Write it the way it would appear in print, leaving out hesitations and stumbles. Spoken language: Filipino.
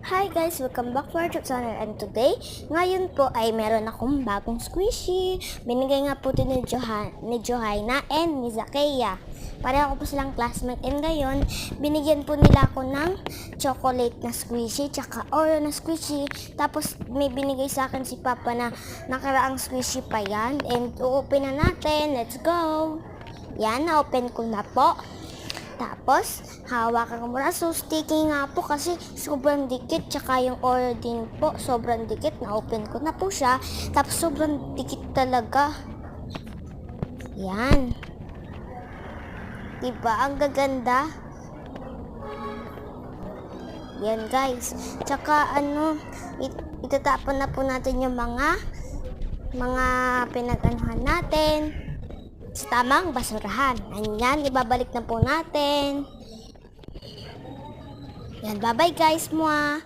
Hi guys! Welcome back to our YouTube channel, and today, ngayon po ay meron akong bagong squishy. Binigay nga po ito ni Johaina and ni Zakeya. Pareho ko po silang classmate, and ngayon, binigyan po nila ako ng chocolate na squishy, tsaka Oreo na squishy. Tapos may binigay sa akin si Papa na nakaraang squishy pa yan, and u-open na natin. Let's go! Yan, na-open ko na po. Tapos, hawakan ko muna. So, sticky nga po kasi sobrang dikit. Tsaka yung Oreo din po, sobrang dikit. Na-open ko na po siya. Tapos, sobrang dikit talaga. Yan. Diba? Ang gaganda. Yan, guys. Tsaka, itatapon na po natin yung mga pinag-anuhan natin sa tamang basurahan. Ayan, ibabalik na po natin. Yan, bye-bye guys, mua!